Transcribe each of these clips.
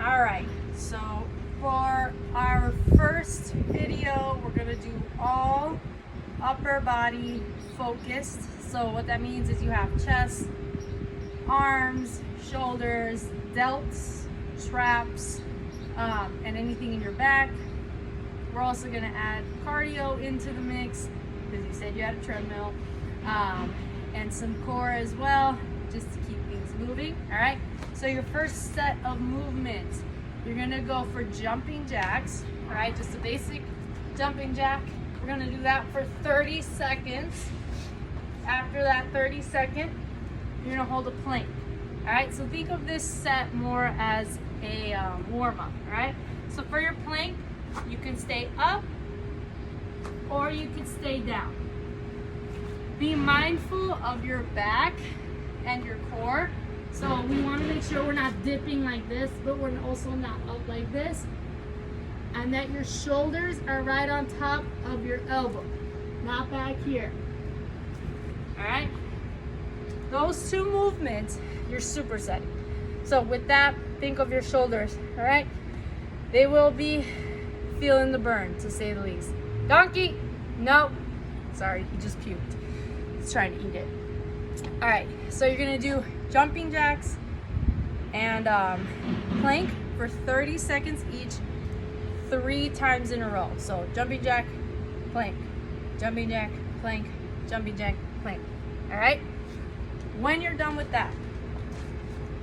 All right, so for our first video, we're gonna do all upper body focused. So what that means is you have chest, arms, shoulders, delts, traps, and anything in your back. We're also gonna add cardio into the mix because you said you had a treadmill, and some core as well, just to keep things moving. All right, so your first set of movements, you're gonna go for jumping jacks. All right, just a basic jumping jack. We're gonna do that for 30 seconds. After that 30-second, you're gonna hold a plank. All right, so think of this set more as a warm-up. All right, so for your plank, you can stay up or you can stay down. Be mindful of your back and your core. So we want to make sure we're not dipping like this, but we're also not up like this, and that your shoulders are right on top of your elbow, not back here. All right, those two movements, you're supersetting. So with that, think of your shoulders. All right, they will be feeling the burn, to say the least. Donkey, no, sorry, he just puked. He's trying to eat it. All right, so you're gonna do jumping jacks and plank for 30 seconds each, 3 times in a row. So jumping jack, plank, jumping jack, plank, jumping jack, plank. All right, when you're done with that,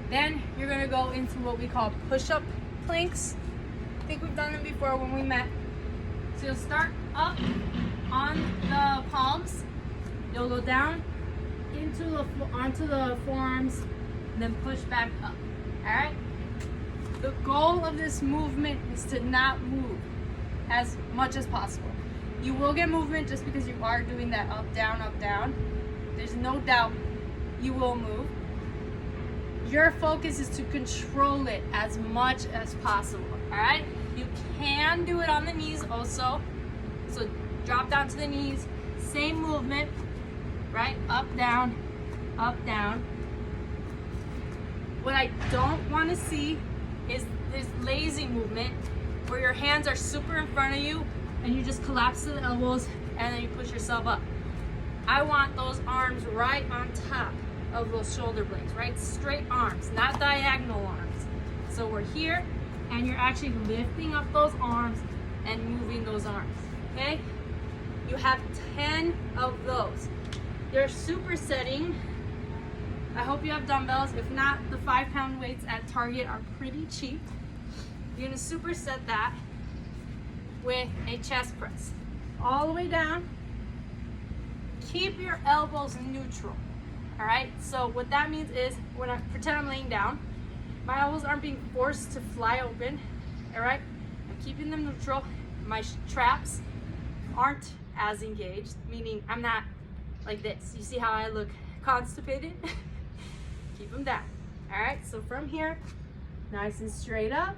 then you're gonna go into what we call push-up planks. I think we've done them before when we met. So you'll start up on the palms, you'll go down onto the forearms, and then push back up. All right, the goal of this movement is to not move as much as possible. You will get movement just because you are doing that up down. There's no doubt you will move. Your focus is to control it as much as possible. All right, you can do it on the knees also, so drop down to the knees, same movement, right? Up down. What I don't want to see is this lazy movement where your hands are super in front of you and you just collapse to the elbows and then you push yourself up. I want those arms right on top of those shoulder blades, right? Straight arms, not diagonal arms. So we're here and you're actually lifting up those arms and moving those arms, okay? You have 10 of those. Your supersetting, I hope you have dumbbells. If not, the 5-pound weights at Target are pretty cheap. You're gonna superset that with a chest press. All the way down. Keep your elbows neutral, all right? So what that means is, when I pretend I'm laying down, my elbows aren't being forced to fly open, all right? I'm keeping them neutral. My traps aren't as engaged, meaning I'm not like this. You see how I look constipated? Keep them down. All right, so from here, nice and straight up,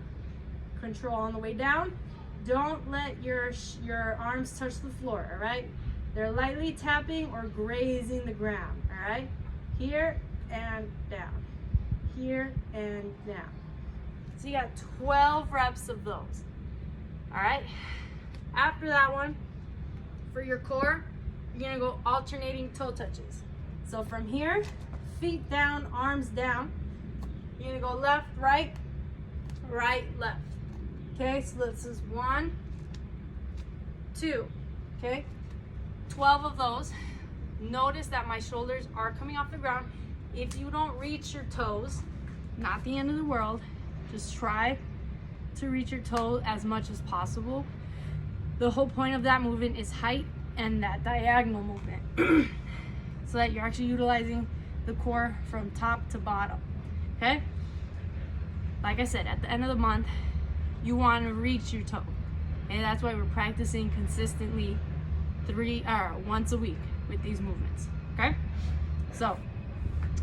control on the way down. Don't let your arms touch the floor, all right? They're lightly tapping or grazing the ground, all right? Here and down, here and down. So you got 12 reps of those, all right? After that one, for your core, you're gonna go alternating toe touches. So from here, feet down, arms down. You're gonna go left, right, left. Okay, so this is 1, 2, okay? 12 of those. Notice that my shoulders are coming off the ground. If you don't reach your toes, not the end of the world. Just try to reach your toe as much as possible. The whole point of that movement is height and that diagonal movement, so that you're actually utilizing the core from top to bottom, okay? Like I said, at the end of the month, you want to reach your toe, and that's why we're practicing consistently once a week with these movements, okay? So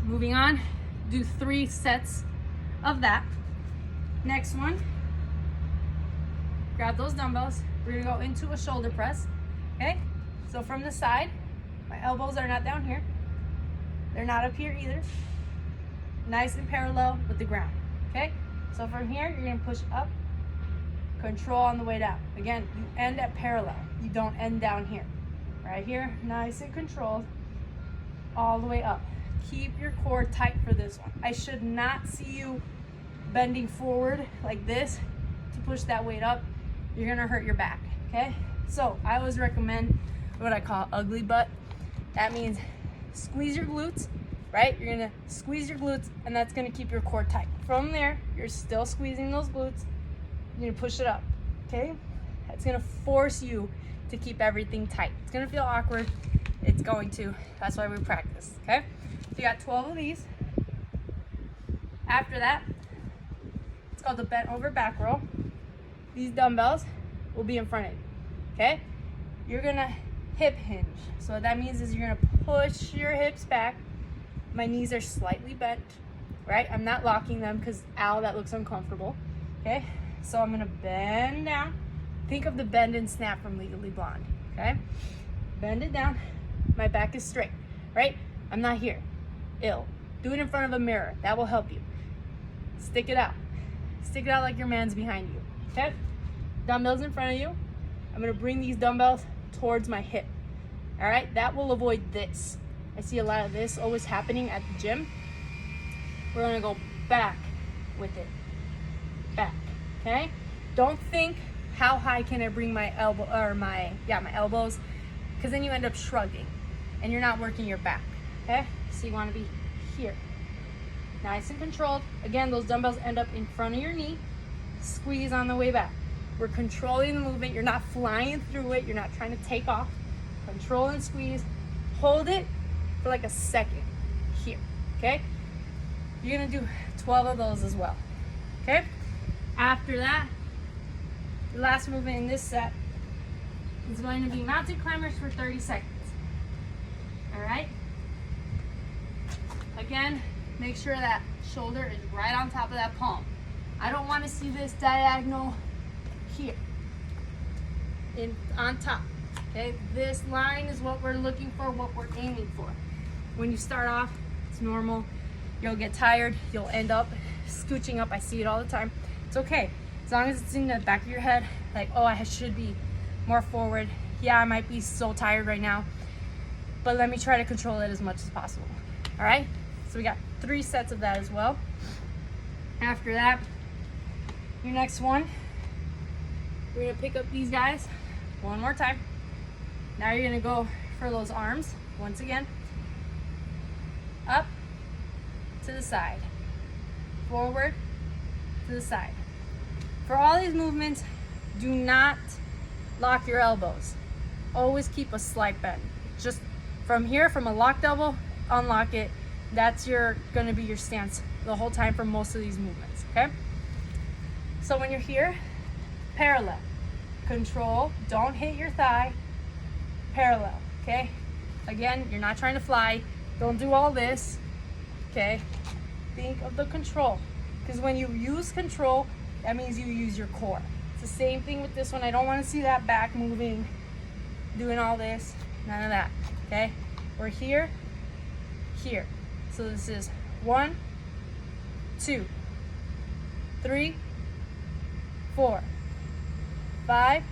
moving on, do 3 sets of that. Next one, grab those dumbbells. We're gonna go into a shoulder press, okay? So from the side, my elbows are not down here. They're not up here either. Nice and parallel with the ground, okay? So from here, you're gonna push up, control on the way down. Again, you end at parallel. You don't end down here. Right here, nice and controlled, all the way up. Keep your core tight for this one. I should not see you bending forward like this to push that weight up. You're gonna hurt your back, okay? So I always recommend what I call ugly butt. That means squeeze your glutes, right? You're gonna squeeze your glutes, and that's gonna keep your core tight. From there, you're still squeezing those glutes. You're gonna push it up, okay? That's gonna force you to keep everything tight. It's gonna feel awkward. It's going to. That's why we practice, okay? So you got 12 of these. After that, it's called the bent over back row. These dumbbells will be in front of you, okay? You're gonna hip hinge. So what that means is you're gonna push your hips back. My knees are slightly bent, right? I'm not locking them because, ow, that looks uncomfortable, okay? So I'm gonna bend down. Think of the bend and snap from Legally Blonde, okay? Bend it down. My back is straight, right? I'm not here. Ill. Do it in front of a mirror. That will help you. Stick it out. Stick it out like your man's behind you, okay? Dumbbells in front of you. I'm gonna bring these dumbbells towards my hip, all right? That will avoid this. I see a lot of this always happening at the gym. We're gonna go back with it. Back, okay? Don't think, how high can I bring my elbow or my elbows? Because then you end up shrugging and you're not working your back, okay? So you want to be here, nice and controlled. Again, those dumbbells end up in front of your knee. Squeeze on the way back. We're controlling the movement. You're not flying through it. You're not trying to take off. Control and squeeze. Hold it for like a second here, okay? You're gonna do 12 of those as well, okay? After that, the last movement in this set is going to be mountain climbers for 30 seconds. All right? Again, make sure that shoulder is right on top of that palm. I don't want to see this diagonal here, on top. Okay? This line is what we're looking for, what we're aiming for. When you start off, it's normal. You'll get tired. You'll end up scooching up. I see it all the time. It's okay. As long as it's in the back of your head, like, oh, I should be more forward. Yeah, I might be so tired right now, but let me try to control it as much as possible. All right? So we got 3 sets of that as well. After that, your next one, we're gonna pick up these guys one more time. Now you're gonna go for those arms once again. Up to the side, forward to the side. For all these movements, do not lock your elbows. Always keep a slight bend. Just from here, from a locked elbow, unlock it. That's gonna be your stance the whole time for most of these movements, okay? So when you're here, parallel. Control, don't hit your thigh. Parallel, okay? Again, you're not trying to fly. Don't do all this, okay? Think of the control. Because when you use control, that means you use your core. It's the same thing with this one. I don't want to see that back moving, doing all this, none of that, okay? We're here, here. So this is 1, 2, 3, 4, 5,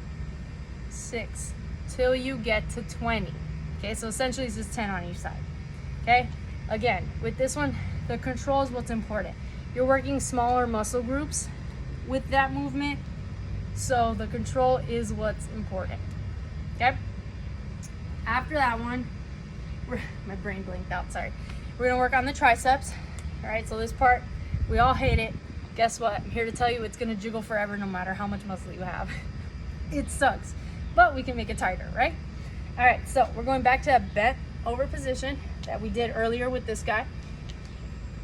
6, till you get to 20. Okay, so essentially it's just 10 on each side. Okay, again, with this one, the control is what's important. You're working smaller muscle groups with that movement, so the control is what's important. Okay, after that one, my brain blinked out, sorry. We're gonna work on the triceps. All right, so this part, we all hate it. Guess what? I'm here to tell you it's gonna jiggle forever no matter how much muscle you have. It sucks, but we can make it tighter, right? All right, so we're going back to that bent over position that we did earlier with this guy.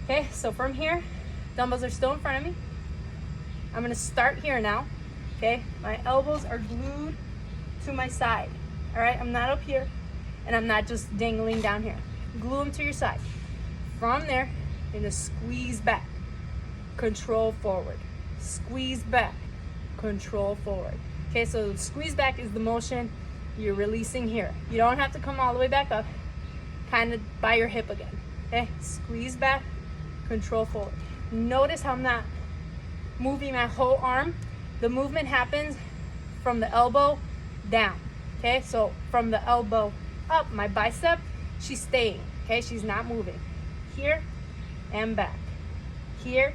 Okay, so from here, dumbbells are still in front of me. I'm gonna start here now, okay? My elbows are glued to my side, all right? I'm not up here, and I'm not just dangling down here. Glue them to your side. From there, you're gonna squeeze back, control forward, squeeze back, control forward. Okay, so squeeze back is the motion. You're releasing here. You don't have to come all the way back up, kind of by your hip again. Okay, squeeze back, control forward. Notice how I'm not moving my whole arm. The movement happens from the elbow down. Okay, so from the elbow up, my bicep, she's staying. Okay, she's not moving. Here and back. Here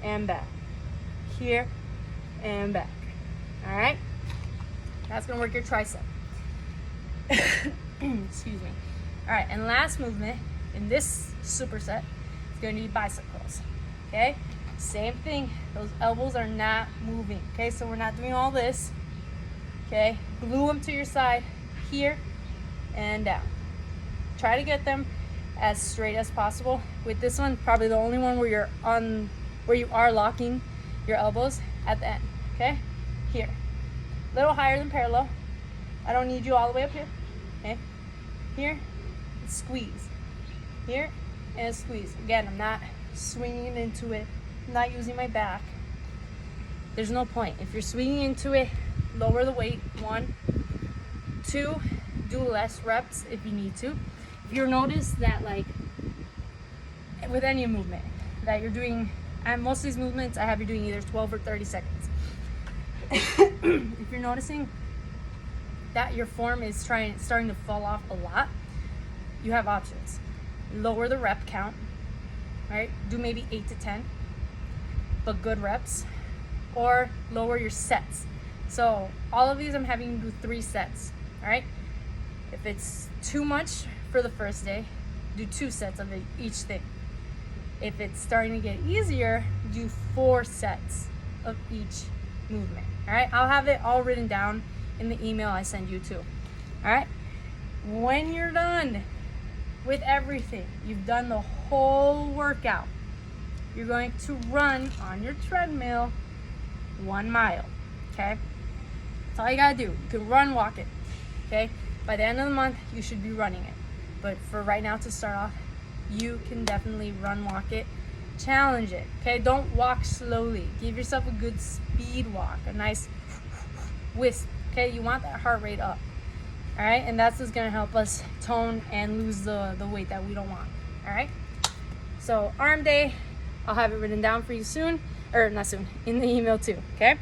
and back. Here and back. All right, that's gonna work your tricep. Excuse me. All right, and last movement in this superset is gonna be bicep curls. Okay, same thing. Those elbows are not moving. Okay, so we're not doing all this. Okay, glue them to your side, here and down. Try to get them as straight as possible. With this one, probably the only one where you are locking your elbows at the end. Okay, here, a little higher than parallel. I don't need you all the way up here. Okay, here, squeeze, here and squeeze. Again, I'm not swinging into it. I'm not using my back. There's no point. If you're swinging into it, lower the weight. 1, 2, do less reps if you need to. If you notice that, like with any movement that you're doing, and most of these movements I have you doing either 12 or 30 seconds. If you're noticing that your form is starting to fall off a lot, you have options. Lower the rep count, right? Do maybe 8 to 10, but good reps, or lower your sets. So all of these I'm having you do 3 sets, all right? If it's too much for the first day, do 2 sets of each thing. If it's starting to get easier, do 4 sets of each movement, all right? I'll have it all written down in the email I send you too, all right? When you're done with everything, you've done the whole workout, you're going to run on your treadmill 1 mile, okay? That's all you gotta do. You can run, walk it, okay? By the end of the month, you should be running it. But for right now, to start off, you can definitely run, walk it, challenge it, okay? Don't walk slowly. Give yourself a good speed walk, a nice wisp, okay? You want that heart rate up, all right? And that's what's gonna help us tone and lose the weight that we don't want, all right? So arm day, I'll have it written down for you soon, or not soon, in the email too, okay?